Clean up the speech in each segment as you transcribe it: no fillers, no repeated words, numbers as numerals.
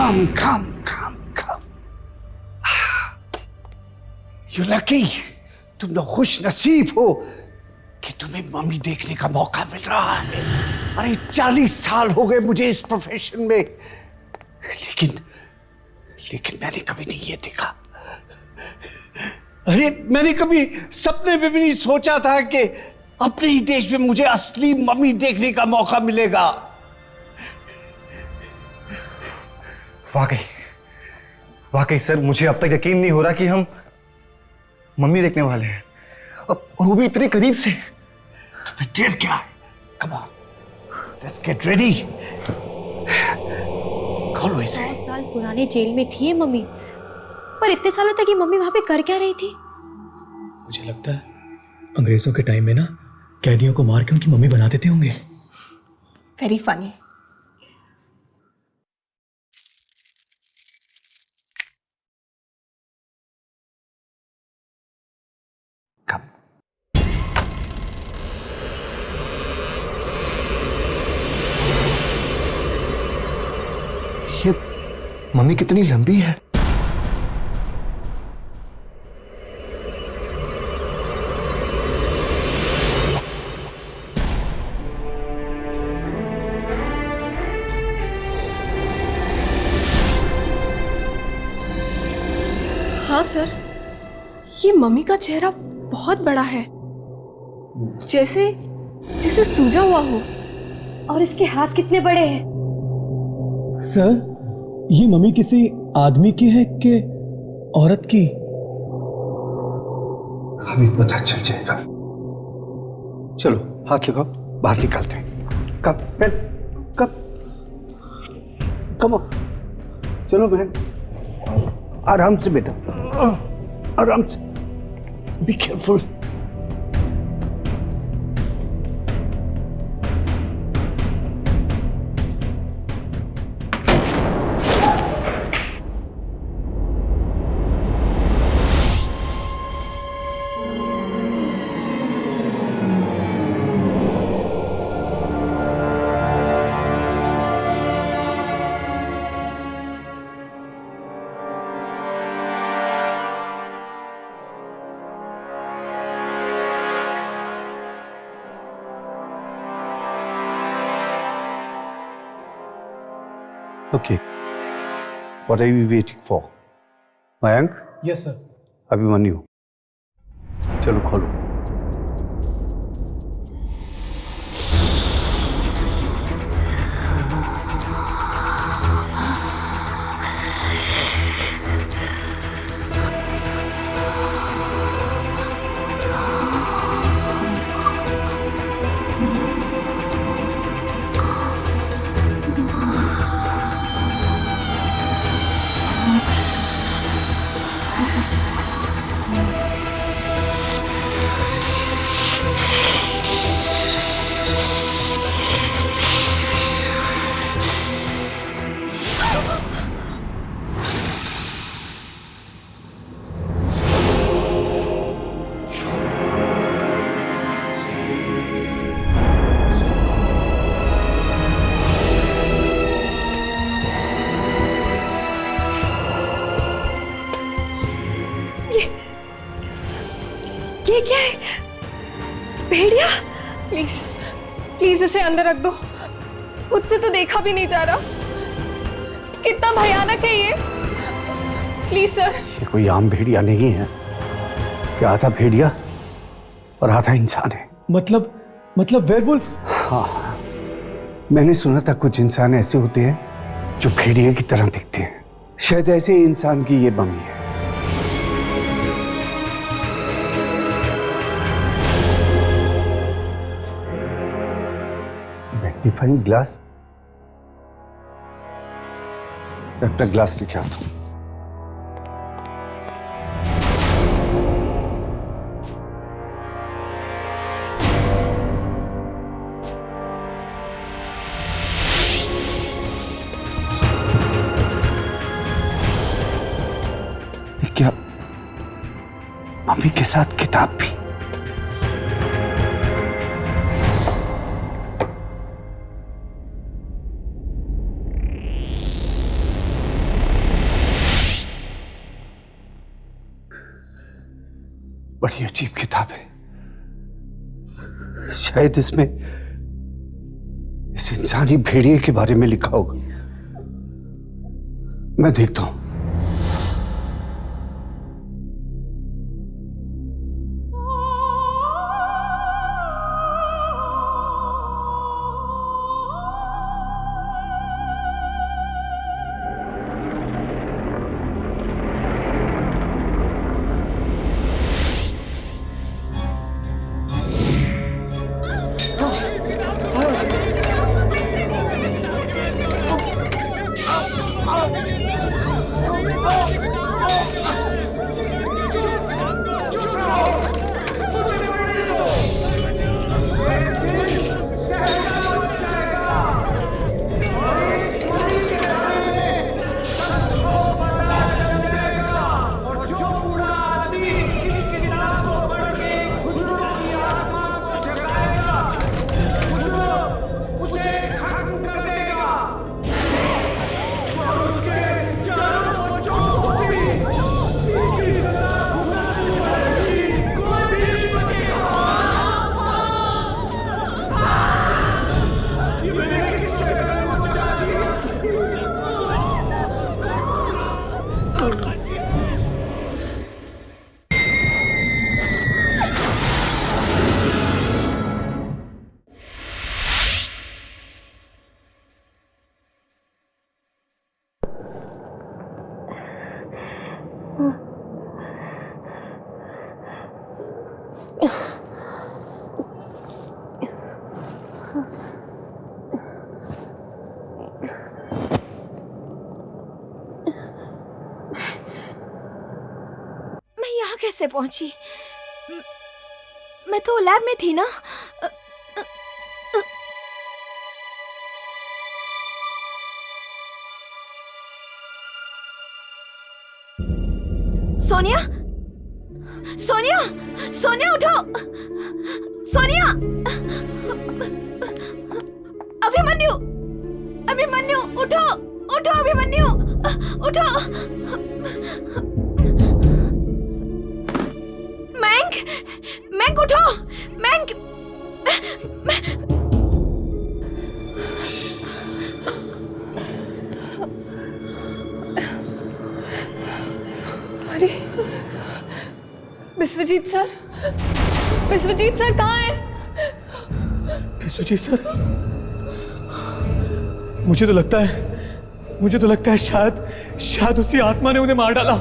Come, come, come, come. You lucky. तुम लोग खुश नसीब हो कि तुम्हें मम्मी देखने का मौका मिल रहा है। अरे 40 साल हो गए मुझे इस प्रोफेशन में, लेकिन मैंने कभी नहीं ये देखा। अरे मैंने कभी सपने में भी नहीं सोचा था कि अपने ही देश में मुझे असली मम्मी देखने का मौका मिलेगा। वाकई सर, मुझे अब तक यकीन नहीं हो रहा कि हम मम्मी देखने वाले हैं, और वो भी इतने करीब से। तो फिर देर क्या है? Come on, let's get ready. खोलो इसे। 100 साल पुराने जेल में थी ये मम्मी, पर इतने सालों तक ये मम्मी वहां पे कर क्या रही थी? मुझे लगता है अंग्रेजों के टाइम में ना कैदियों को मार के उनकी मम्मी बना देते होंगे। Very funny. ये मम्मी कितनी लंबी है। हाँ सर, ये मम्मी का चेहरा बहुत बड़ा है, जैसे जैसे सूजा हुआ हो। और इसके हाथ कितने बड़े हैं? सर, ये मम्मी किसी आदमी की है कि औरत की? हमें पता चल जाएगा। चलो हाथ लगाओ, बाहर निकालते हैं। कब चलो बहन, आराम से बेटा, आराम से। Be careful. Okay. What are you waiting for? Mayank? Yes sir. Abhimanyu, चलो खोलो। ये क्या है? भेड़िया? प्लीज प्लीज इसे अंदर रख दो, मुझसे तो देखा भी नहीं जा रहा। कितना भयानक है ये। Please sir. ये कोई आम भेड़िया नहीं है, ये आधा भेड़िया और आधा इंसान है। मतलब वेयरवुल्फ? हाँ, मैंने सुना था कुछ इंसान ऐसे होते हैं जो भेड़िए की तरह दिखते हैं। शायद ऐसे ही इंसान की ये मम्मी है। Magnifying glass? मैं अपना ग्लास लेके आता हूं। क्या मम्मी के साथ किताब भी? बड़ी अजीब किताब है। शायद इसमें इस इंसानी भेड़िए के बारे में लिखा होगा। मैं देखता हूं। कैसे पहुंची? मैं तो लैब में थी ना। सोनिया, सोनिया, सोनिया उठो, सोनिया, अभिमन्यु, अभिमन्यु उठो, उठो अभिमन्यु, उठो। मैंक, मैंक उठो, मैंक। अरे विश्वजीत सर, विश्वजीत सर कहाँ हैं? विश्वजीत सर, मुझे तो लगता है शायद उसी आत्मा ने उन्हें मार डाला।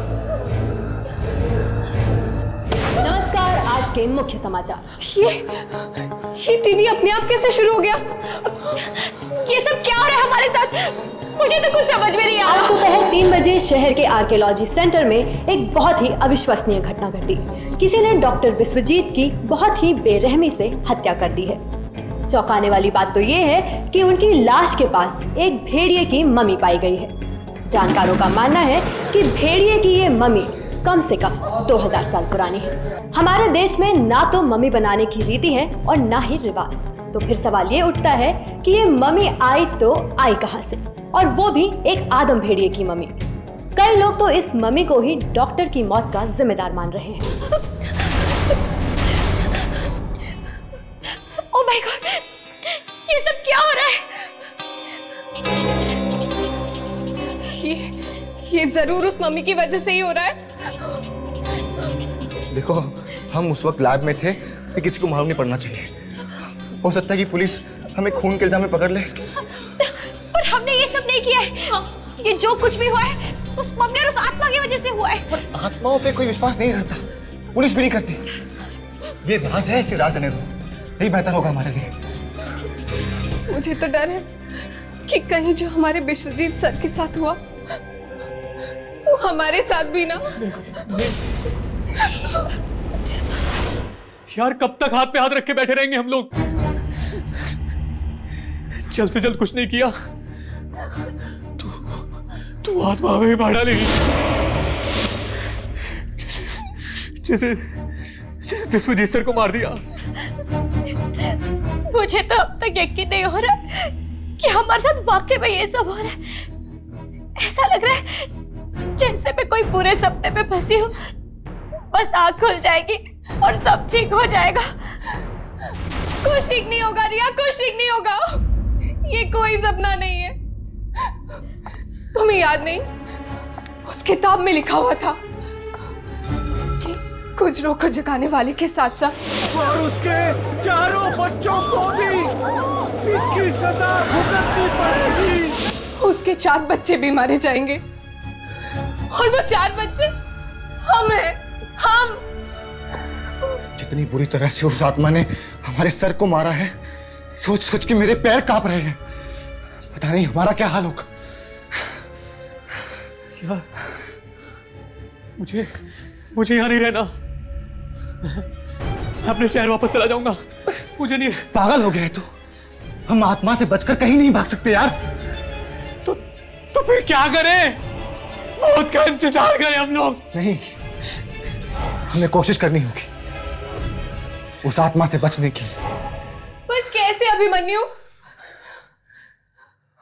नमस्कार, आज के मुख्य समाचार। ये टीवी अपने आप कैसे शुरू हो गया? ये सब क्या हो रहा है हमारे साथ? मुझे तो कुछ समझ में नहीं आ रहा। आज दोपहर 3 बजे शहर के आर्कियोलॉजी सेंटर में एक बहुत ही अविश्वसनीय घटना घटी। किसी ने डॉक्टर विश्वजीत की बहुत ही बेरहमी से हत्या कर दी है। चौंकाने वाली बात तो ये है कि उनकी लाश के पास एक भेड़िए की मम्मी पाई गई है। जानकारों का मानना है कि भेड़िए की ये मम्मी कम से कम 2000 साल पुरानी है। हमारे देश में ना तो मम्मी बनाने की रीति है और ना ही रिवाज। तो फिर सवाल ये उठता है कि ये मम्मी आई कहां से, और वो भी एक आदम भेड़िए की मम्मी। कई लोग तो इस मम्मी को ही डॉक्टर की मौत का जिम्मेदार मान रहे हैं। ओह माय गॉड, ये सब क्या हो रहा है? ये जरूर उस मम्मी की वजह से ही हो रहा है। देखो, हम उस वक्त लैब में थे, कि किसी को मालूम नहीं पड़ना चाहिए। हो सकता है कि पुलिस हमें खून के इल्जाम में पकड़ ले। और हमने ये सब नहीं किया है। ये जो कुछ भी हुआ है उस मम्मी और उस आत्मा की वजह से हुआ है। पर आत्माओं पे कोई विश्वास नहीं करता, पुलिस भी नहीं करती। ये राज है, इसे राज रहने दो, यही बेहतर होगा हमारे लिए। मुझे तो डर है कि कहीं जो हमारे विश्वजीत सर के साथ हुआ वो हमारे साथ भी ना। यार, कब तक हाथ पे हाथ रख के बैठे रहेंगे हम लोग? जल्द से जल्द कुछ नहीं किया तू आत्मा हमें मार डालेगी, जैसे विश्वजीत सर को मार दिया। मुझे तो अब तक यकीन नहीं हो रहा कि हमारे साथ वाकई में ये सब हो रहा है। ऐसा लग रहा है जैसे मैं कोई पूरे सपने में फंसी हूँ। बस आँख खुल जाएगी और सब ठीक हो जाएगा। कुछ ठीक नहीं होगा रिया, कुछ ठीक नहीं होगा। ये कोई सपना नहीं है। तुम्हें याद नहीं, उस किताब में लिखा हुआ था कि कुछ लोग को जगाने वाले के साथ साथ और उसके चारों बच्चों को भी इसकी सजा भुगतनी पड़ेगी। उसके 4 बच्चे भी मारे जाएंगे और वो 4 बच्चे हम हैं, हम। जितनी बुरी तरह से उस आत्मा ने हमारे सर को मारा है, सोच सोच के मेरे पैर कांप रहे हैं। पता नहीं हमारा क्या हाल होगा। यार, मुझे यहाँ नहीं रहना। मैं अपने शहर वापस चला जाऊंगा। मुझे नहीं। पागल हो गए तू? हम आत्मा से बचकर कहीं नहीं भाग सकते यार। तो फिर क्या करें? मौत का इंतजार करें हम लोग? नहीं, हमें कोशिश करनी होगी उस आत्मा से बचने की। पर कैसे अभिमन्यु?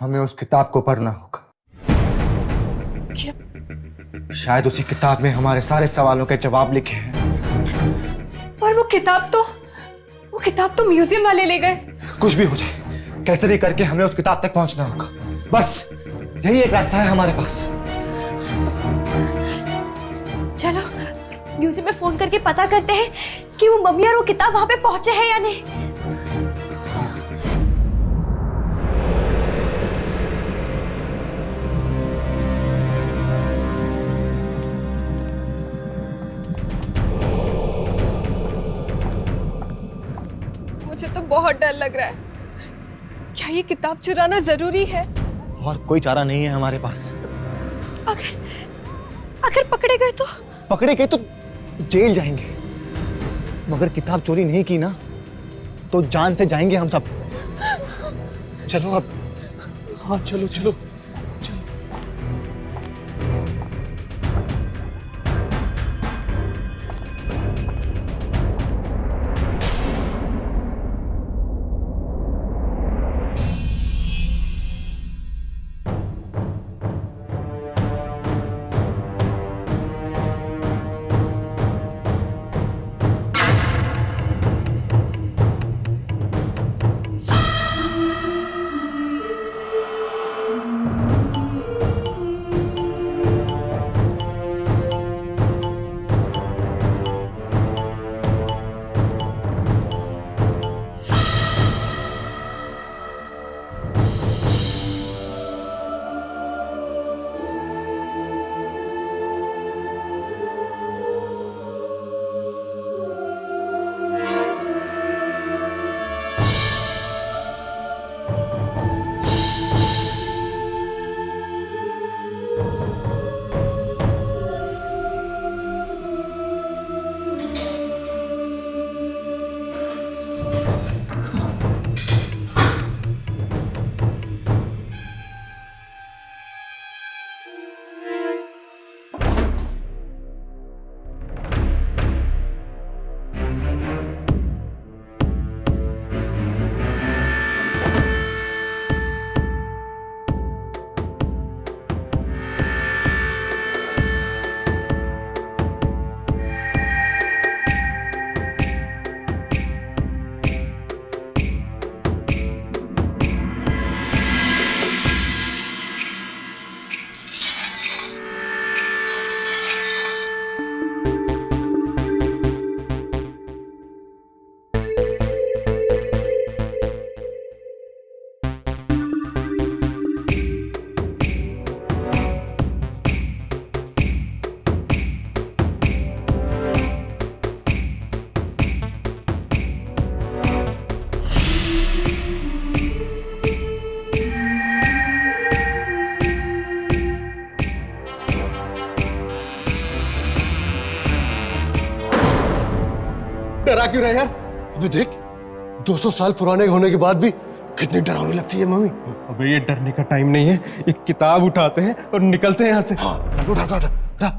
हमें उस किताब को पढ़ना होगा। क्या? शायद उसी किताब में हमारे सारे सवालों के जवाब लिखे हैं। पर वो किताब तो म्यूजियम वाले ले गए। कुछ भी हो जाए, कैसे भी करके हमें उस किताब तक पहुंचना होगा। बस यही एक रास्ता है हमारे पास। चलो म्यूजियम में फोन करके पता करते हैं कि वो मम्मी और वो किताब वहां पे पहुंचे हैं या नहीं। मुझे तो बहुत डर लग रहा है। क्या ये किताब चुराना जरूरी है? और कोई चारा नहीं है हमारे पास। अगर पकड़े गए तो? पकड़े गए तो जेल जाएंगे, मगर किताब चोरी नहीं की ना तो जान से जाएंगे हम सब। चलो अब। हाँ चलो चलो। डरा क्यों रहा है यार? अबे देख, 200 साल पुराने होने के बाद भी कितनी डरावनी लगती है मम्मी। अबे ये डरने का टाइम नहीं है। एक किताब उठाते हैं और निकलते हैं यहाँ से। हाँ, उठा उठा उठा उठा।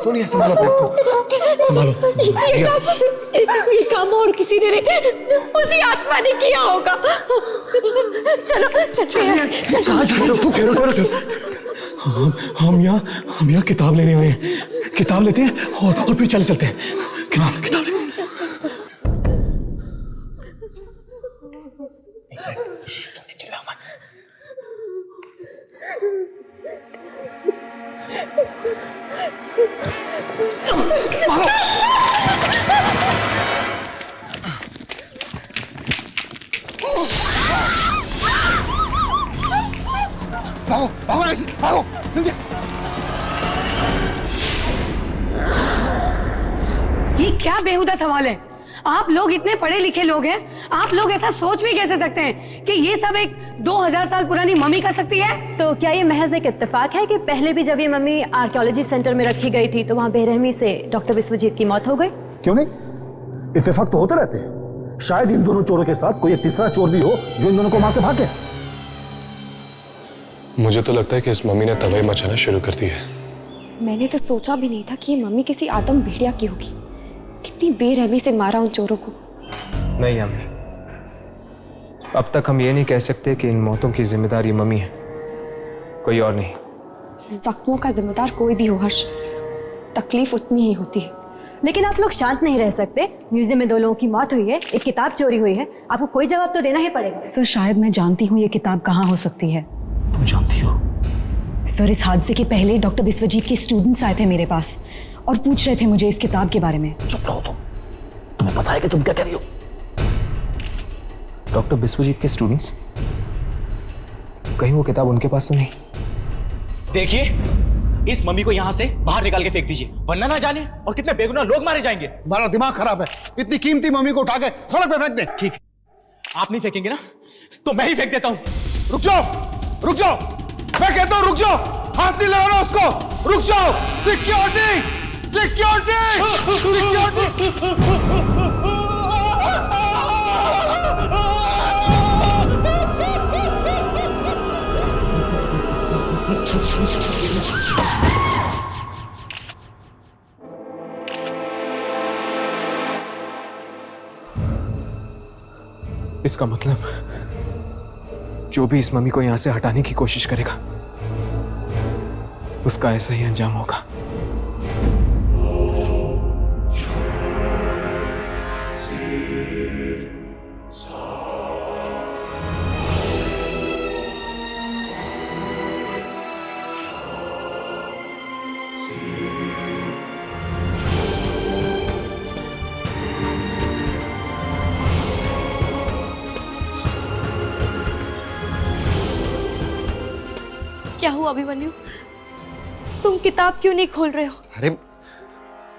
सोनिया संभालो अपने आप को, संभालो। ये काम और किसी ने नहीं, उसी आत्मा ने किया होगा। चलो हम यहाँ किताब लेने आए हैं। किताब लेते हैं और फिर चलते हैं। किताब ले। भागो भागो ऐसे, भागो जल्दी। ये क्या बेहुदा सवाल है? आप लोग इतने पढ़े लिखे लोग हैं, आप लोग ऐसा सोच भी कैसे सकते हैं कि ये सब एक 2000 साल पुरानी मम्मी कर सकती है? तो क्या ये महज एक इत्तेफाक है कि पहले भी जब ये मम्मी आर्कियोलॉजी सेंटर में रखी गई थी तो वहाँ बेरहमी से डॉक्टर विश्वजीत की मौत हो गई? क्यों नहीं, इत्तेफाक तो होते रहते हैं। शायद इन दोनों चोरों के साथ कोई एक तीसरा चोर भी हो जो इन दोनों को मार के भागे। मुझे तो लगता है कि इस मम्मी ने तबाही मचाना शुरू कर दी है। मैंने तो सोचा भी नहीं था कि ये मम्मी किसी आदम भेड़िया की होगी। कितनी बेरहमी से मारा उन चोरों को। नहीं अम्मी, अब तक हम ये नहीं कह सकते कि इन मौतों की जिम्मेदार ये मम्मी है, कोई और नहीं। जख्मों का जिम्मेदार कोई भी हो हर्ष, तकलीफ उतनी ही होती है। लेकिन आप लोग शांत नहीं रह सकते। म्यूजियम में 2 लोगों की मौत हुई है, एक किताब चोरी हुई है, आपको कोई जवाब तो देना ही पड़ेगा। सर शायद मैं जानती हूँ ये किताब कहाँ हो सकती है। तुम जानती हो? सर इस हादसे के पहले डॉक्टर विश्वजीत के स्टूडेंट्स आए थे मेरे पास और पूछ रहे थे मुझे इस किताब के बारे में। चुप रहो तुम, तुम्हें पता है कि तुम क्या कह रही हो? डॉक्टर विश्वजीत के स्टूडेंट्स? कहीं वो किताब उनके पास तो नहीं? देखिए, इस मम्मी को यहाँ से बाहर निकाल के फेंक दीजिए, वरना ना जाने और कितने बेगुनाह लोग मारे जाएंगे। हमारा दिमाग खराब है, इतनी कीमती मम्मी को उठा के सड़क पे फेंक दे। ठीक है, आप नहीं फेंकेंगे ना तो मैं ही फेंक देता हूँ। रुक जाओ, मैं कहता हूँ रुक जाओ, हाथ नहीं लगाना उसको, रुक जाओ। सिक्योरिटी, इसका मतलब जो भी इस मम्मी को यहां से हटाने की कोशिश करेगा उसका ऐसा ही अंजाम होगा। क्या हुआ अभिमन्यु? तुम किताब क्यों नहीं खोल रहे हो? अरे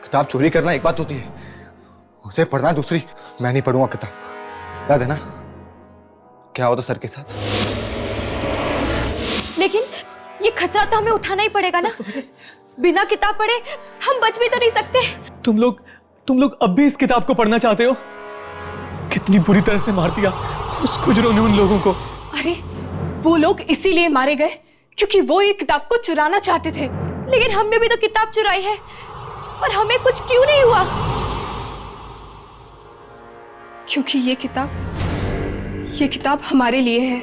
किताब चोरी करना एक बात होती है, उसे पढ़ना दूसरी। मैं नहीं पढ़ूंगा किताब, याद है ना क्या हुआ था सर के साथ? लेकिन ये खतरा तो हमें उठाना ही पड़ेगा ना। बिना किताब पढ़े हम बच भी तो नहीं सकते। तुम लोग अब भी इस किताब को पढ़ना चाहते हो? कितनी बुरी तरह से मार दिया उस खुजरों ने उन लोगों को। अरे वो लोग इसीलिए मारे गए क्योंकि वो ये किताब को चुराना चाहते थे। लेकिन हमने भी तो किताब चुराई है और हमें कुछ क्यों नहीं हुआ? क्योंकि ये किताब हमारे लिए है।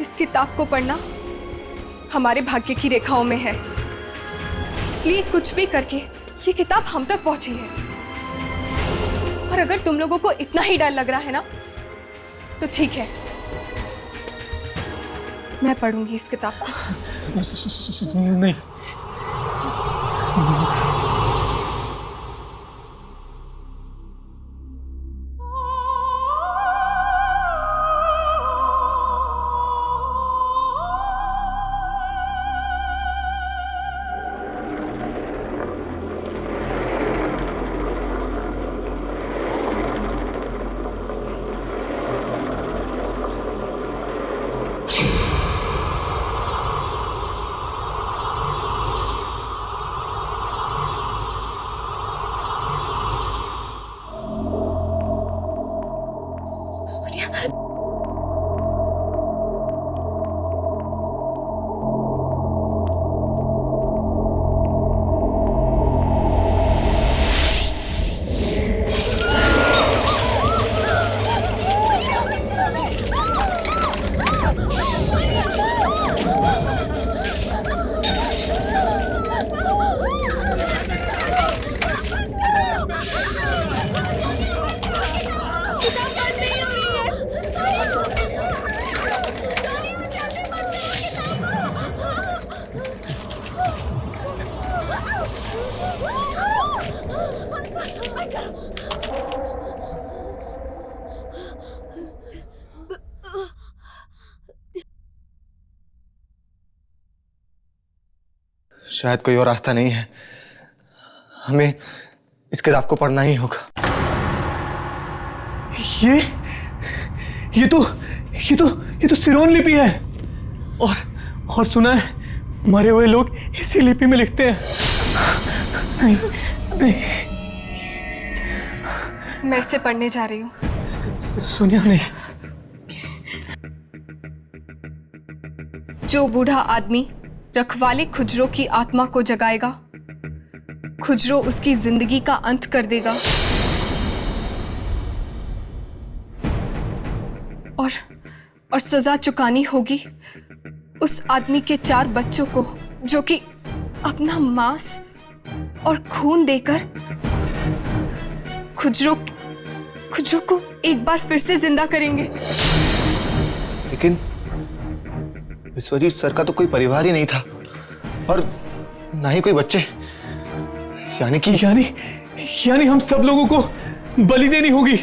इस किताब को पढ़ना हमारे भाग्य की रेखाओं में है, इसलिए कुछ भी करके ये किताब हम तक पहुंची है। और अगर तुम लोगों को इतना ही डर लग रहा है ना तो ठीक है, मैं पढ़ूंगी इस किताब को। नहीं, शायद कोई और रास्ता नहीं है, हमें इस किताब को पढ़ना ही होगा। ये तो सिरोन लिपि है और सुना है मरे हुए लोग इसी लिपि में लिखते हैं। नहीं नहीं, मैं इसे पढ़ने जा रही हूँ। सुनिया नहीं। जो बूढ़ा आदमी रखवाले खुजरो की आत्मा को जगाएगा, खुजरो उसकी जिंदगी का अंत कर देगा और सजा चुकानी होगी उस आदमी के 4 बच्चों को जो कि अपना मांस और खून देकर खुजरो को एक बार फिर से जिंदा करेंगे। लेकिन विश्वजीत सर का तो कोई परिवार ही नहीं था और ना ही कोई बच्चे। यानी हम सब लोगों को बलि देनी होगी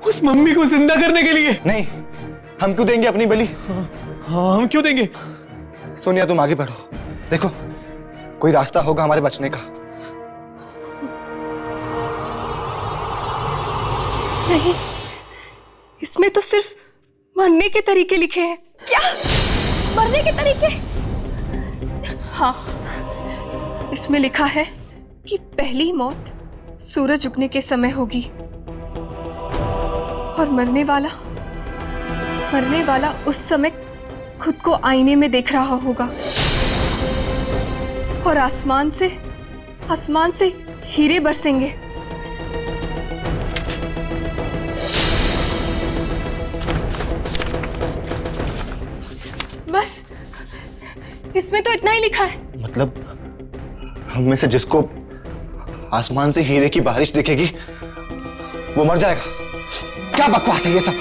उस मम्मी को जिंदा करने के लिए। नहीं, हम क्यों देंगे अपनी बलि? हाँ, हम क्यों देंगे? सोनिया तुम आगे बढ़ो, देखो कोई रास्ता होगा हमारे बचने का। नहीं, इसमें तो सिर्फ मरने के तरीके लिखे हैं। क्या? मरने के तरीके? हाँ, इसमें लिखा है कि पहली मौत सूरज उगने के समय होगी और मरने वाला उस समय खुद को आईने में देख रहा होगा और आसमान से हीरे बरसेंगे। बस इसमें तो इतना ही लिखा है। मतलब हम में से जिसको आसमान से हीरे की बारिश दिखेगी वो मर जाएगा? क्या बकवास है ये सब?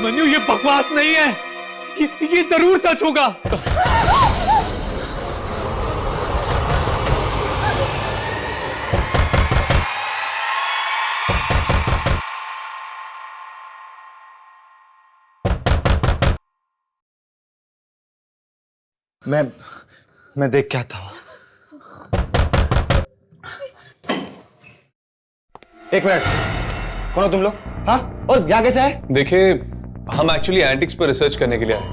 मनु, ये बकवास नहीं है, ये जरूर सच होगा। मैं देख के आता हूं। एक मिनट, कौन हो तुम लोग? हाँ, और यहाँ कैसे है? देखिए, हम एक्चुअली एंटिक्स पर रिसर्च करने के लिए आए।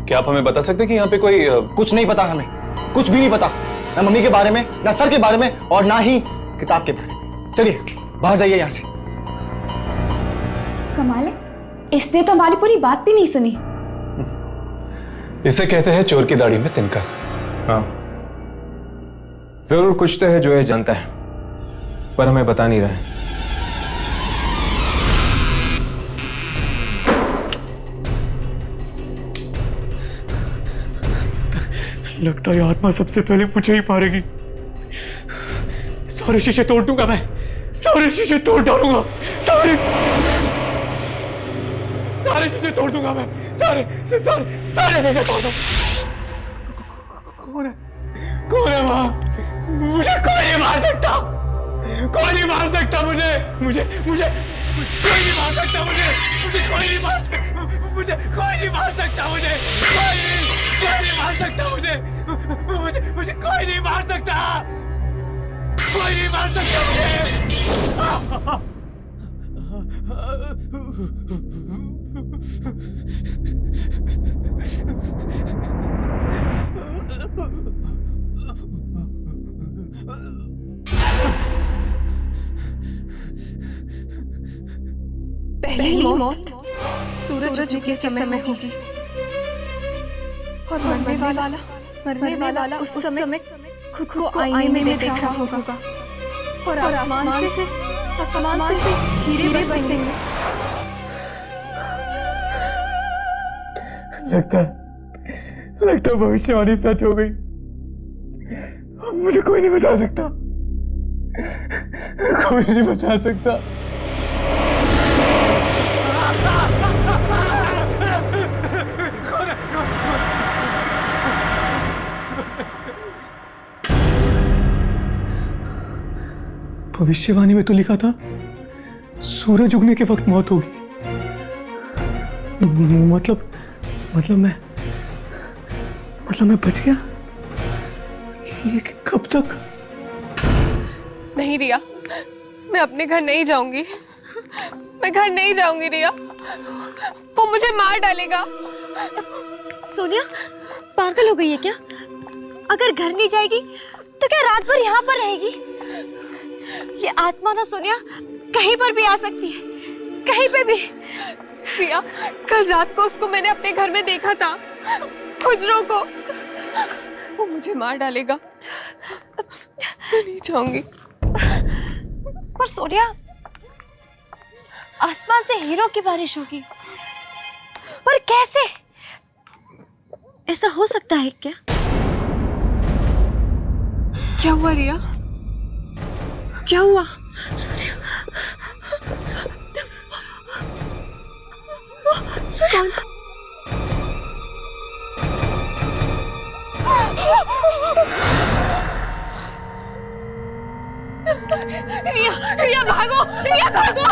क्या आप हमें बता सकते हैं कि यहाँ पे कोई कुछ नहीं पता, हमें कुछ भी नहीं पता, ना मम्मी के बारे में, ना सर के बारे में और ना ही किताब के बारे में। चलिए बाहर जाइए यहाँ से। कमाल है, इसने तो हमारी पूरी बात भी नहीं सुनी। इसे कहते हैं चोर की दाढ़ी में तिनका। हाँ, जरूर कुछ तो है जो ये जानता है पर हमें बता नहीं रहा है। लगता है आत्मा सबसे पहले मुझे ही मारेगी। सारे शीशे तोड़ दूंगा मैं, सारे शीशे तोड़ डालूंगा, सारे शीशे तोड़ दूंगा मैं, सारे शीशे तोड़ दूंगा। कौन है वहां? मुझे कोई नहीं मार सकता, कोई नहीं मार सकता मुझे कोई नहीं मार सकता, मुझे कोई नहीं मार सकता, मुझे कोई नहीं मार सकता, मुझे कोई नहीं मार सकता, मुझे कोई नहीं मार सकता, कोई नहीं मार सकता मुझे। पहली मौत सूरज उगने के समय होगी और मरने वाला उस समय खुद को आईने में देख रहा होगा और आसमान से हीरे बरसेंगे। लगता है भविष्यवाणी सच हो गई। मुझे कोई नहीं बचा सकता, कोई नहीं बचा सकता। भविष्यवाणी में तो लिखा था सूरज उगने के वक्त मौत होगी। मतलब मैं बच गया, लेकिन कब तक? नहीं रिया, मैं अपने घर नहीं जाऊंगी। मैं घर नहीं जाऊंगी रिया, वो मुझे मार डालेगा। सोनिया पागल हो गई है क्या? अगर घर नहीं जाएगी तो क्या रात भर यहाँ पर रहेगी? ये आत्मा ना सोनिया कहीं पर भी आ सकती है, कहीं पे भी। रिया, कल रात को उसको मैंने अपने घर में देखा था, खुजरों को। वो मुझे मार डालेगा। मैं नहीं जाऊंगी। पर सोनिया, आसमान से हीरो की बारिश होगी, पर कैसे? ऐसा हो सकता है क्या? क्या हुआ रिया? क्या हुआ? कौन? रिया, रिया भागो, रिया भागो।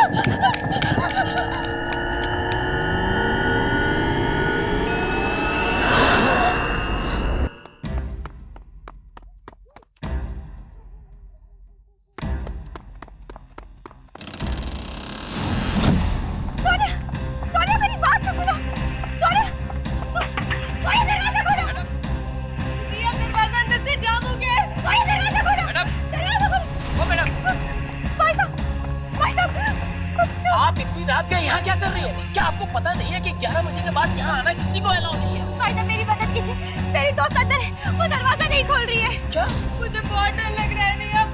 आप इतनी रात के यहाँ क्या कर रही हो? क्या आपको पता नहीं है कि 11 बजे के बाद यहाँ आना किसी को अलाउ नहीं है? भाई साहब मेरी मदद कीजिए, मेरी दोस्त अंदर है, वो दरवाजा नहीं खोल रही है। क्या? मुझे बहुत डर लग रहा है रिया,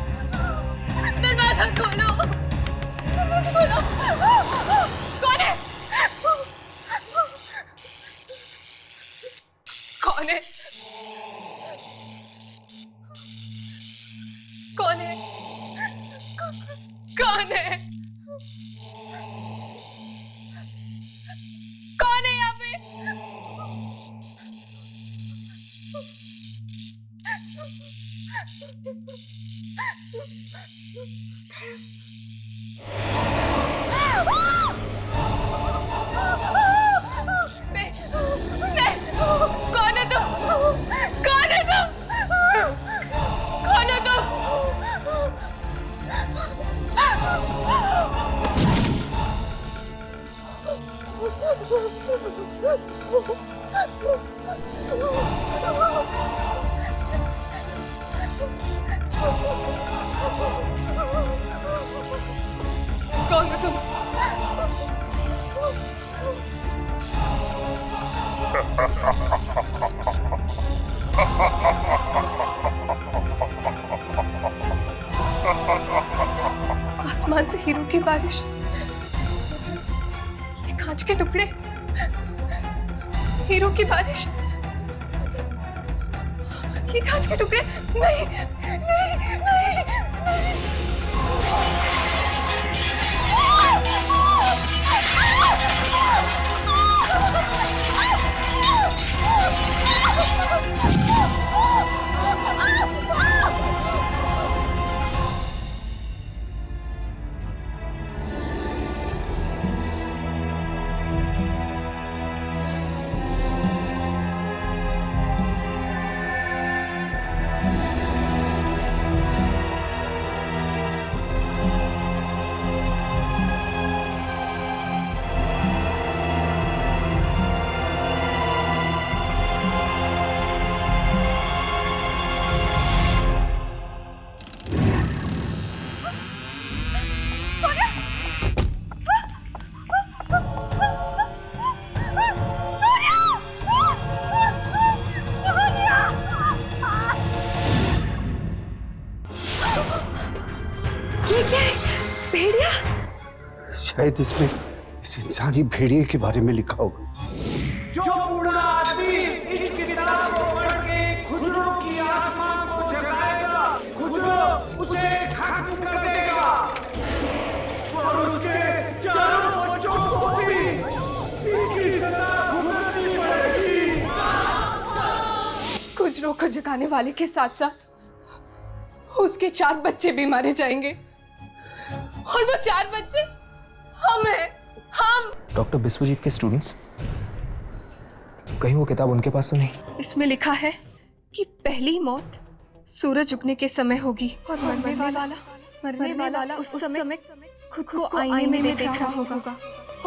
दरवाजा खोलो, दरवाजा खोलो। कौन है? कौन है? कौन है? कौन है? कौन है यहाँ पे? कौन है तुम? कौन है तुम? कौन है तुम? कौन है तुम? आसमान से हीरो की बारिश, ये कांच के टुकड़े, हीरो की बारिश, ये कांच के टुकड़े। नहीं नहीं नहीं नहीं। ये क्या है? भेड़िया? शायद इसमें इस इंसानी भेड़िए के बारे में लिखा होगा। जो बूढ़ा आदमी इस किताब को पढ़ के खुजरों की आत्मा को जगाएगा, खुजरों उसे खत्म कर देगा और उसके चारों बच्चों को भी इसकी सजा भुगतनी पड़ेगी। खुजरों को जगाने वाले के साथ साथ उसके 4 बच्चे भी मारे जाएंगे, और वो 4 बच्चे हम हैं, हम। डॉक्टर बिस्वजीत के स्टूडेंट्स, कहीं वो किताब उनके पास तो नहीं? इसमें लिखा है कि पहली मौत सूरज उगने के समय होगी और मरने वाला उस समय खुद को आईने में देख रहा होगा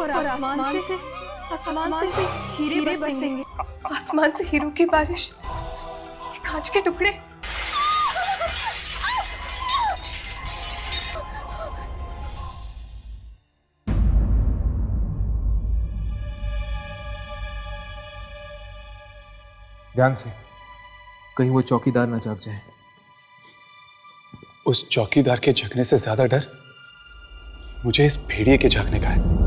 और आसमान से हीरे बरसेंगे। आसमान से हीरों की बारिश, कांच के टुकड़े। ध्यान से, कहीं वो चौकीदार ना जाग जाए। उस चौकीदार के जगने से ज्यादा डर मुझे इस भेड़िए के जागने का है।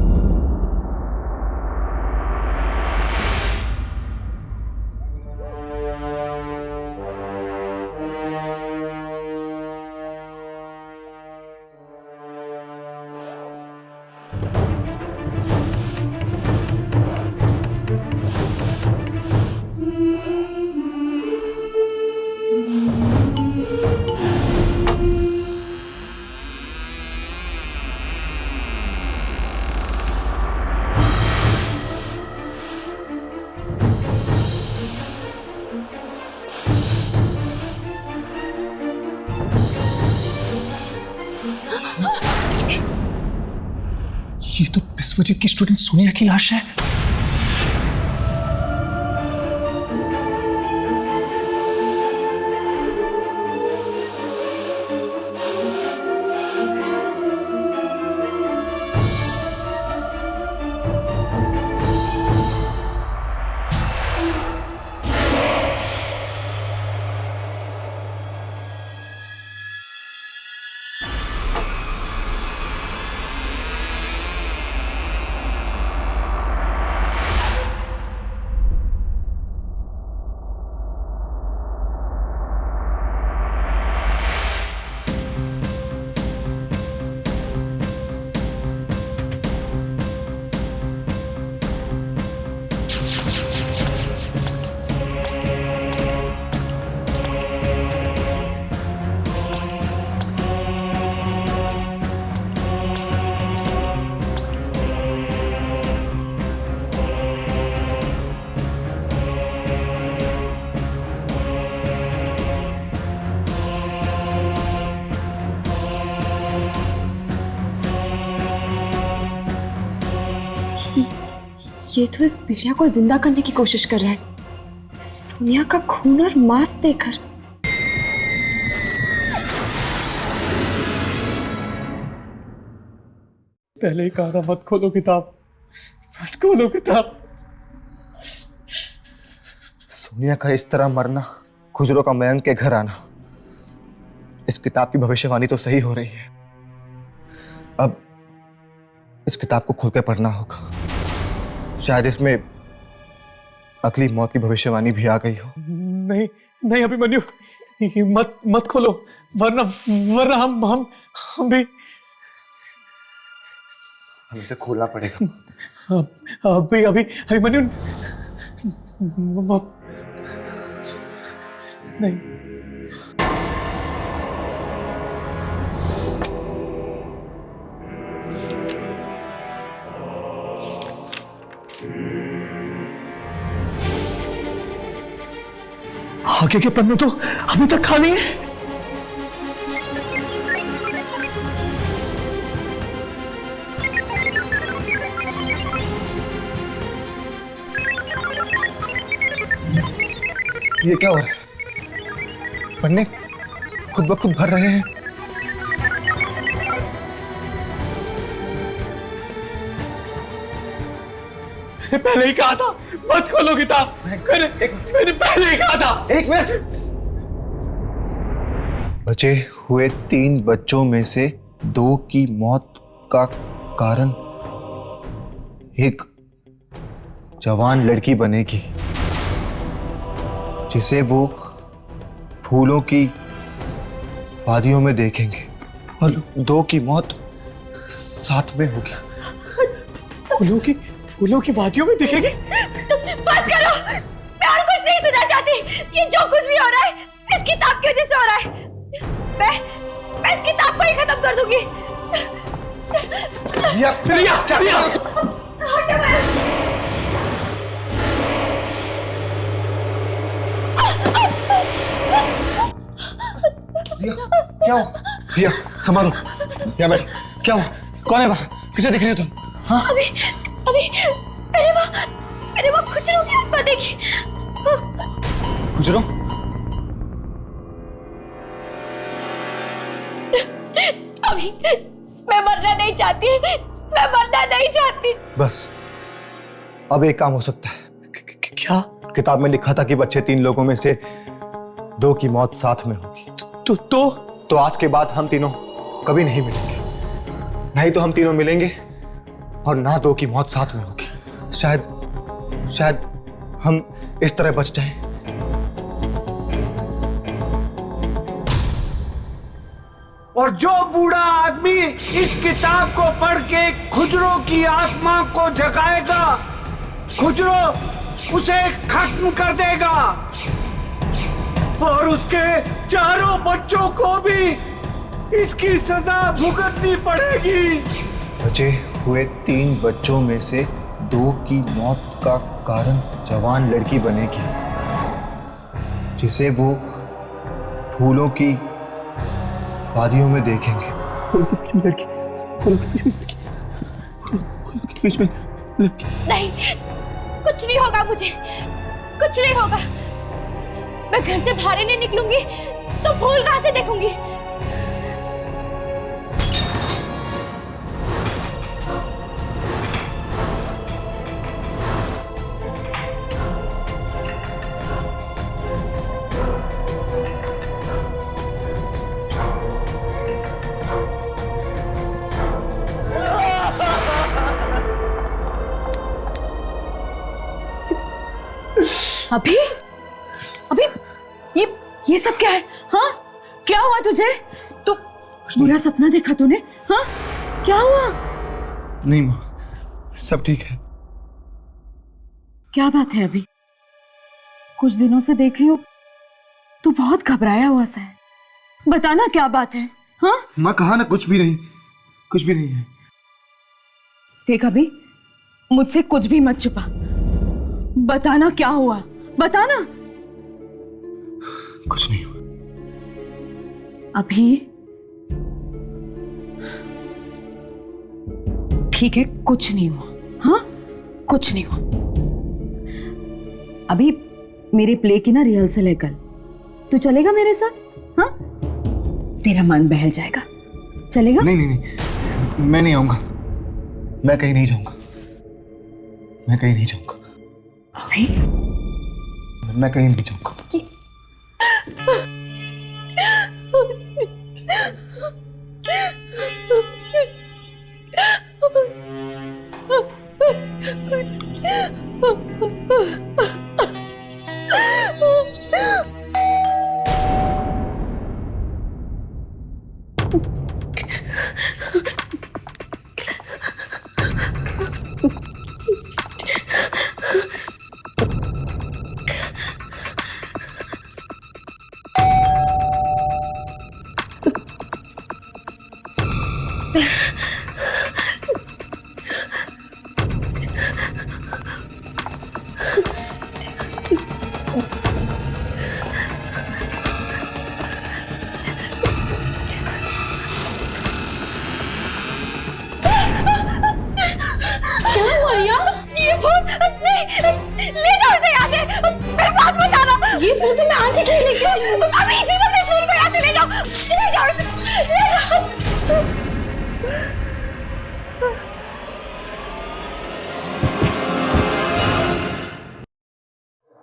ये तो विश्वजीत की स्टूडेंट सोनिया की लाश है। ये तो इस भेड़िया को जिंदा करने की कोशिश कर रहा है, सोनिया का खून और मांस देकर। पहले ही कहा था मत खोलो किताब, मत खोलो किताब। सोनिया का इस तरह मरना, खुजरों का मयंक के घर आना, इस किताब की भविष्यवाणी तो सही हो रही है। अब इस किताब को खोल के पढ़ना होगा, शायद इसमें अगली मौत की भविष्यवाणी भी आ गई हो। नहीं नहीं अभिमन्यु, मत खोलो, वरना हम भी। हमें इसे खोलना पड़ेगा। अभी अभिमन्यु नहीं। आगे के पन्ने तो अभी तक खाली है। ये क्या हो रहा है? पन्ने खुद ब खुद भर रहे हैं। पहले ही कहा था मत खोलो किताब। मैंने पहले ही कहा था। एक मिनट। बचे हुए 3 बच्चों में से 2 की मौत का कारण एक जवान लड़की बनेगी, जिसे वो फूलों की वादियों में देखेंगे, और 2 की मौत साथ में होगी। फूलों की वादियों में दिखेगी। बस करो, मैं और कुछ नहीं सुनना चाहती। ये जो कुछ भी हो रहा है इस किताब की वजह से हो रहा है। मैं इस किताब को ही खत्म कर दूंगी। क्या हो? भैया संभालो, क्या बैठ, क्या हो? कौन है वहाँ? किसे देख रही हो तुम? हाँ? अभी मैंने वो खुजरों की आत्मा देखी। खुजरो? अभी मैं मरना नहीं चाहती। बस अब एक काम हो सकता है। क्या? किताब में लिखा था कि बच्चे 3 लोगों में से 2 की मौत साथ में होगी। तो आज के बाद हम तीनों कभी नहीं मिलेंगे। नहीं तो हम तीनों मिलेंगे और ना 2 की मौत साथ में होगी। शायद हम इस तरह बच जाएं। और जो बूढ़ा आदमी इस किताब को पढ़ के खुजरों की आत्मा को जगाएगा, खुजरो उसे खत्म कर देगा और उसके चारों बच्चों को भी इसकी सजा भुगतनी पड़ेगी। बचे हुए 3 बच्चों में से 2 की मौत का कारण जवान लड़की बनेगी, जिसे वो फूलों की वादियों में देखेंगे। फूलों के बीच में लड़की, फूलों के बीच में लड़की, फूलों के बीच में लड़की। नहीं, कुछ नहीं होगा मुझे, कुछ नहीं होगा। मैं घर से बाहर ही नहीं निकलूंगी तो फूल कहां से देखूंगी? अभी ये सब क्या है? हाँ, क्या हुआ तुझे? तू बुरा सपना देखा तूने? हाँ, क्या हुआ? नहीं माँ, सब ठीक है। क्या बात है? अभी कुछ दिनों से देख रही हूँ तू बहुत घबराया हुआ सा है। बताना क्या बात है? हाँ माँ, कहा ना कुछ भी नहीं है। देख अभी, मुझसे कुछ भी मत छुपा। बताना क्या हुआ, बताना। कुछ नहीं हुआ। अभी ठीक है, कुछ नहीं हुआ। हाँ, कुछ नहीं हुआ। अभी मेरे प्ले की ना रिहर्सल है कल, तू चलेगा मेरे साथ? हाँ, तेरा मन बहल जाएगा। चलेगा? नहीं, मैं नहीं आऊंगा। मैं कहीं नहीं जाऊंगा। अभी मैं कहीं नहीं जाऊंगा। ले जाओ इसे यहाँ से, मेरे पास मत आना। ये फूल तो मैं आज ही लेके आई हूँ। अभी इसी वक्त इस फूल को यहाँ से ले जाओ इसे, ले जाओ।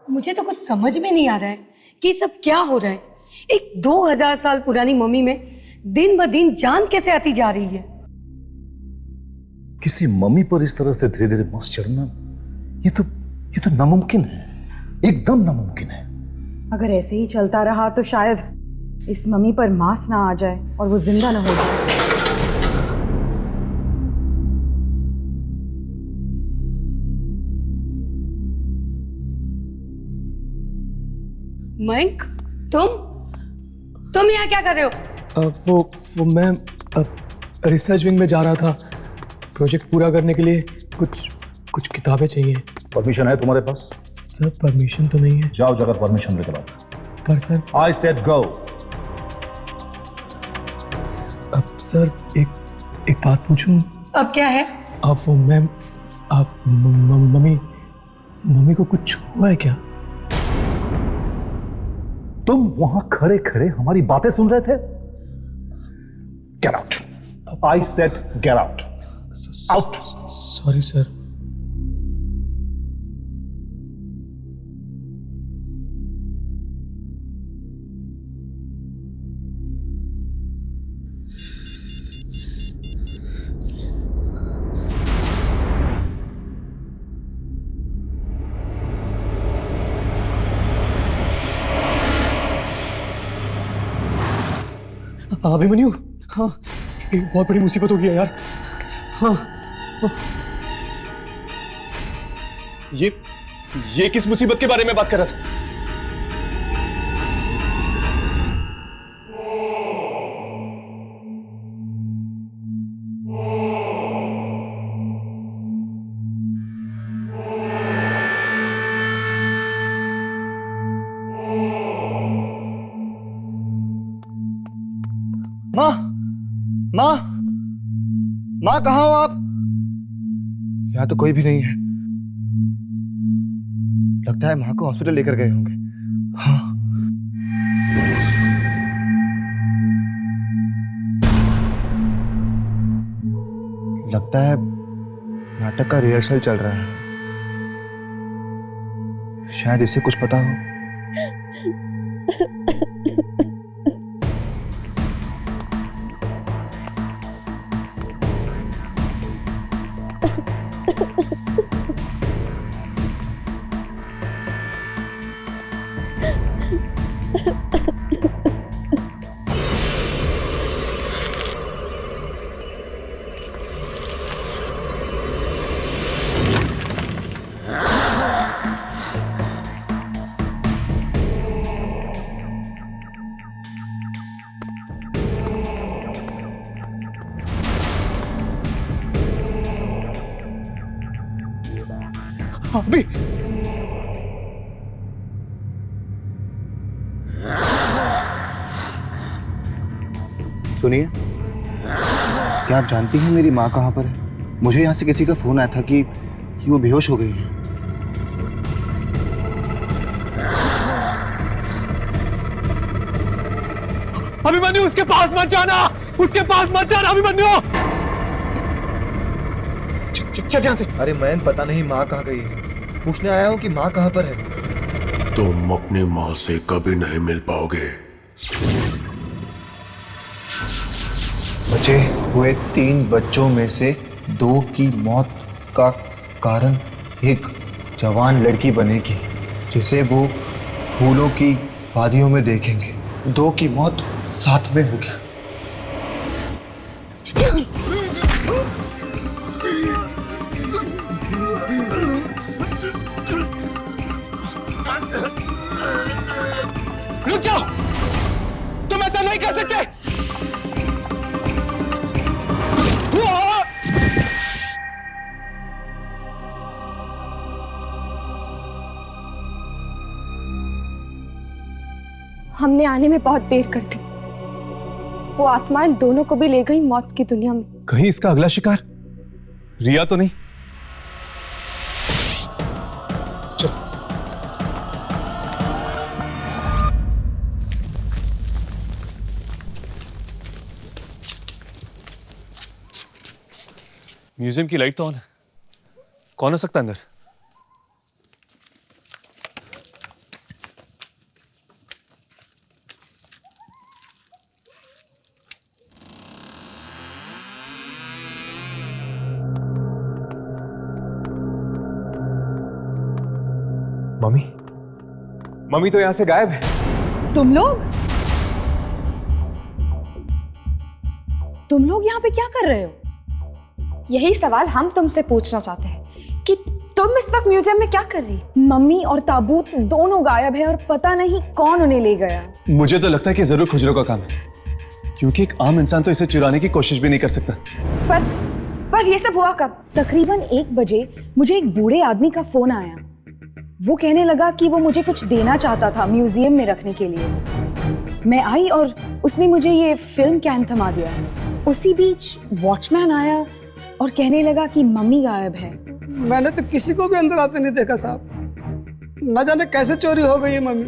मुझे तो कुछ समझ में नहीं आ रहा है कि ये सब क्या हो रहा है। एक 2000 साल पुरानी मम्मी में दिन ब दिन जान कैसे आती जा रही है। किसी मम्मी पर इस तरह से धीरे धीरे मस चढ़ना, ये तो नामुमकिन है, एकदम नामुमकिन है। अगर ऐसे ही चलता रहा तो शायद इस मम्मी पर मांस ना आ जाए और वो जिंदा ना हो जाए। मयंक, तुम यहाँ क्या कर रहे हो? वो मैं रिसर्च विंग में जा रहा था। प्रोजेक्ट पूरा करने के लिए कुछ किताबें चाहिए। परमिशन है तुम्हारे पास? सर परमिशन तो नहीं है। जाओ, जगह परमिशन लेकर आओ। पर sir, I said go. Sir एक बात पूछूं? अब क्या है? आप वो मैम, आप मम्मी को कुछ हुआ है क्या? तुम वहां खड़े खड़े हमारी बातें सुन रहे थे? Get out. I said get out. Out. Sorry sir. Abhimanyu, हाँ, एक बहुत बड़ी मुसीबत हो गई है यार। हाँ, ये किस मुसीबत के बारे में बात कर रहा था? माँ, माँ कहाँ हो आप? यहाँ तो कोई भी नहीं है। लगता है माँ को हॉस्पिटल लेकर गए होंगे। हाँ। लगता है नाटक का रिहर्सल चल रहा है। शायद इसे कुछ पता हो। अभी सुनिए, क्या आप जानती हैं मेरी माँ कहाँ पर है? मुझे यहाँ से किसी का फोन आया था कि वो बेहोश हो गई है। अभिमन्यु, उसके पास मत जाना, उसके पास मत जाना अभिमन्यु। चल यहाँ से। अरे मयंक, पता नहीं माँ कहाँ गई है। पूछने आया हूँ कि माँ कहाँ पर है। तुम अपनी माँ से कभी नहीं मिल पाओगे। बचे हुए 3 बच्चों में से 2 की मौत का कारण एक जवान लड़की बनेगी, जिसे वो फूलों की वादियों में देखेंगे। 2 की मौत साथ में होगी। रुक जाओ, तुम ऐसा नहीं कर सकते। हमने आने में बहुत देर कर दी। वो आत्माएं दोनों को भी ले गई मौत की दुनिया में। कहीं इसका अगला शिकार रिया तो नहीं? चलो। म्यूजियम की लाइट तो ऑन है। कौन हो सकता है अंदर? मम्मी तो यहां से गायब है। तुम लोग यहाँ पे क्या कर रहे हो? यही सवाल हम तुमसे पूछना चाहते हैं कि तुम इस वक्त म्यूजियम में क्या कर रही? मम्मी और ताबूत दोनों गायब है और पता नहीं कौन उन्हें ले गया। मुझे तो लगता है कि जरूर खुजरों का काम है, क्योंकि एक आम इंसान तो इसे चुराने की कोशिश भी नहीं कर सकता। पर ये सब हुआ कब? तकरीबन 1 बजे मुझे एक बूढ़े आदमी का फोन आया। वो कहने लगा कि वो मुझे कुछ देना चाहता था म्यूजियम में रखने के लिए। मैं आई और उसने मुझे ये फिल्म कैन थमा दिया। उसी बीच वॉचमैन आया और कहने लगा कि मम्मी गायब है। मैंने तो किसी को भी अंदर आते नहीं देखा साहब। न जाने कैसे चोरी हो गई है मम्मी।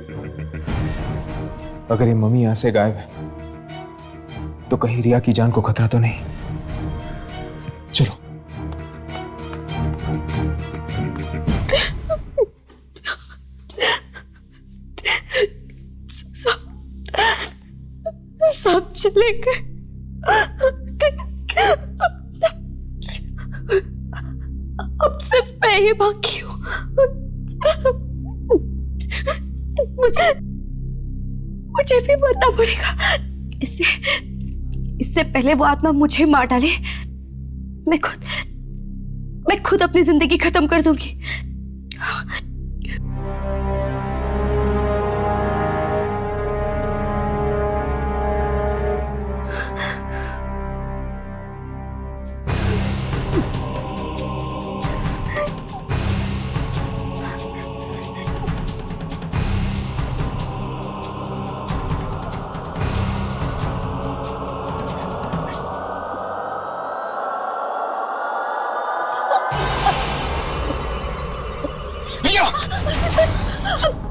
अगर ये मम्मी यहां से गायब है तो कहीं रिया की जान को खतरा तो नहीं? चलो। सब चले गए। अब सिर्फ मैं ही बाकी हूँ। मुझे भी मरना पड़ेगा। इससे पहले वो आत्मा मुझे मार डाले, मैं खुद अपनी जिंदगी खत्म कर दूंगी।